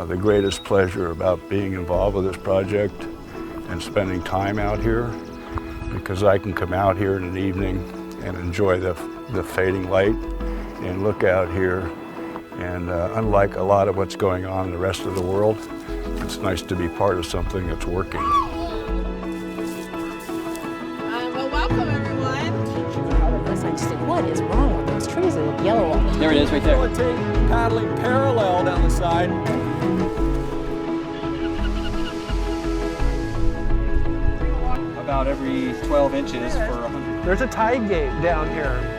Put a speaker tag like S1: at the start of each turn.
S1: the greatest pleasure about being involved with this project and spending time out here, because I can come out here in an evening and enjoy the fading light and look out here. And unlike a lot of what's going on in the rest of the world, it's nice to be part of something that's working.
S2: Well, welcome everyone.
S3: I just think, what is wrong with those trees? They look yellow.
S4: There it is, right there.
S5: Paddling parallel down the side.
S4: About every 12 inches for 100.
S5: There's a tide gate down here.